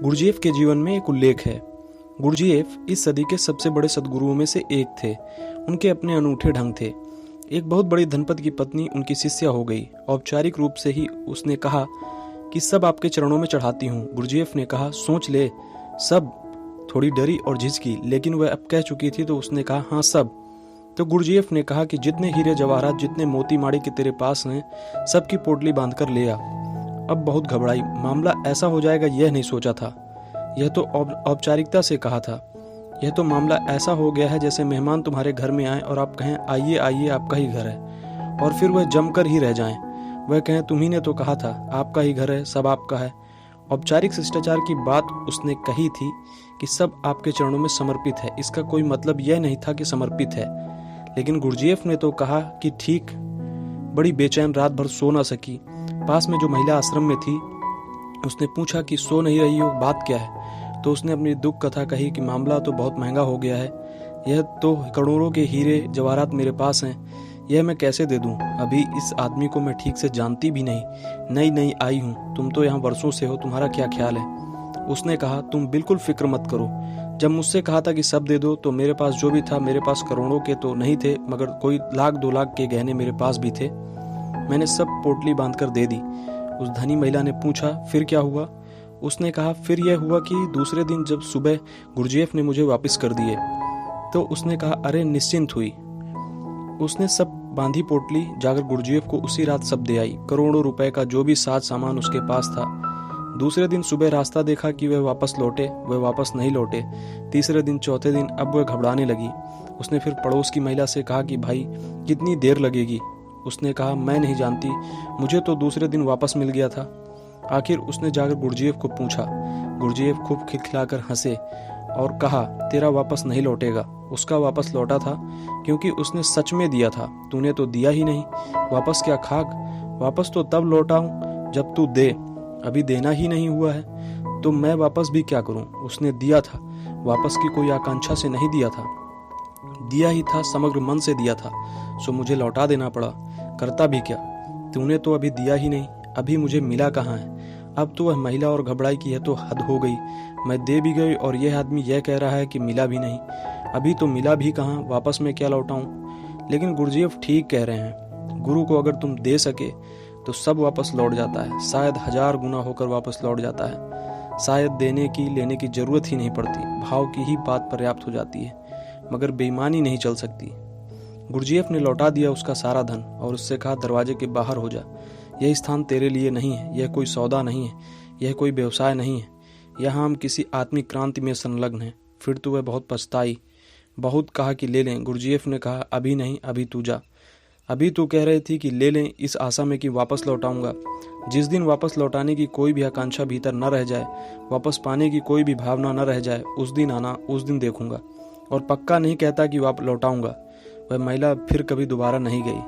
Gurdjieff के जीवन में एक उल्लेख है। गुरजीएफ इस सदी के सबसे बड़े सद्गुरुओं में से एक थे। उनके अपने अनूठे ढंग थे। एक बहुत बड़ी धनपति की पत्नी उनकी शिष्या हो गई। औपचारिक रूप से ही उसने कहा कि सब आपके चरणों में चढ़ाती हूँ। गुरजीएफ ने कहा, सोच ले। सब थोड़ी डरी और झिझकी, लेकिन वह अब कह चुकी थी तो उसने कहा, हाँ सब। तो गुरजीएफ ने कहा कि जितने हीरे जवाहरात, जितने मोती माड़ी के तेरे पास हैं, सबकी पोटली बांधकर ले आ। अब बहुत घबराई। मामला ऐसा हो जाएगा यह नहीं सोचा था। यह तो औपचारिकता से कहा था। यह तो मामला ऐसा हो गया है जैसे मेहमान तुम्हारे घर में आए और आप कहें, आइए आइए, आपका ही घर है, और फिर वह जमकर ही रह जाएं। वह कहें, तुम्ही ने तो कहा था, आपका ही घर है, सब आपका है। औपचारिक शिष्टाचार की बात उसने कही थी कि सब आपके चरणों में समर्पित है। इसका कोई मतलब यह नहीं था कि समर्पित है। लेकिन गुरजीएफ ने तो कहा कि ठीक। बड़ी बेचैन, रात भर सो ना सकी। पास में जो महिला आश्रम में थी उसने पूछा कि सो नहीं रही हो, बात क्या है? तो उसने अपनी दुख कथा कही कि मामला तो बहुत महंगा हो गया है। यह तो करोड़ों के हीरे जवाहरात मेरे पास हैं, यह मैं कैसे दे दूं? अभी इस आदमी को मैं ठीक से जानती भी नहीं, नई नई आई हूं। तुम तो यहाँ वर्षों से हो, तुम्हारा क्या ख्याल है? उसने कहा, तुम बिल्कुल फिक्र मत करो। जब मुझसे कहा था कि सब दे दो तो मेरे पास जो भी था, मेरे पास करोड़ों के तो नहीं थे, मगर कोई 1,00,000-2,00,000 के गहने मेरे पास भी थे। मैंने सब पोटली बांधकर दे दी। उस धनी महिला ने पूछा, फिर क्या हुआ? उसने कहा, फिर यह हुआ कि दूसरे दिन जब सुबह गुरजीएफ ने मुझे वापस कर दिए तो उसने कहा, अरे निश्चिंत हुई। उसने सब बांधी पोटली जाकर गुरजीएफ को उसी रात सब दे आई। करोड़ों रुपए का जो भी साज सामान उसके पास था। दूसरे दिन सुबह रास्ता देखा कि वह वापस लौटे, वह वापस नहीं लौटे। तीसरे दिन, चौथे दिन, अब वह घबराने लगी। उसने फिर पड़ोस की महिला से कहा कि भाई कितनी देर लगेगी? उसने कहा, मैं नहीं जानती, मुझे तो दूसरे दिन वापस मिल गया था। आखिर उसने जाकर गुरजीएफ को पूछा। गुरजीएफ खूब खिलखिलाकर हंसे और कहा, तेरा वापस नहीं लौटेगा। उसका वापस लौटा था क्योंकि उसने सच में दिया था। तूने तो दिया ही नहीं। वापस क्या खाक? वापस तो तब लौटाऊं जब तू दे। अभी देना ही नहीं हुआ है तो मैं वापस भी क्या करूं? उसने दिया था, वापस की कोई आकांक्षा से नहीं दिया था, दिया ही था, समग्र मन से दिया था, सो मुझे लौटा देना पड़ा। करता भी क्या? तूने तो अभी दिया ही नहीं। अभी मुझे मिला कहाँ है? अब तो वह महिला और घबराई की, यह तो हद हो गई। मैं दे भी गई और यह आदमी यह कह रहा है कि मिला भी नहीं। अभी तो मिला भी कहाँ, वापस मैं क्या लौटाऊं? लेकिन गुरजीएफ ठीक कह रहे हैं। गुरु को अगर तुम दे सके तो सब वापस लौट जाता है, शायद 1000 गुना होकर वापस लौट जाता है। शायद देने की लेने की जरूरत ही नहीं पड़ती, भाव की ही बात पर्याप्त हो जाती है, मगर बेईमानी नहीं चल सकती। गुरजीएफ ने लौटा दिया उसका सारा धन और उससे कहा, दरवाजे के बाहर हो जा। यह स्थान तेरे लिए नहीं है, यह कोई सौदा नहीं है, यह कोई व्यवसाय नहीं है। यहाँ हम किसी आत्मिक क्रांति में संलग्न हैं। फिर तो वह बहुत पछताई। बहुत कहा कि ले लें। गुरजीएफ ने कहा, अभी नहीं, अभी तू जा। अभी तू कह रही थी कि ले लें इस आशा में कि वापस लौटाऊंगा। जिस दिन वापस लौटाने की कोई भी आकांक्षा भीतर न रह जाए, वापस पाने की कोई भी भावना न रह जाए, उस दिन आना, उस दिन देखूंगा। और पक्का नहीं कहता कि वापस लौटाऊंगा। वह महिला फिर कभी दोबारा नहीं गई।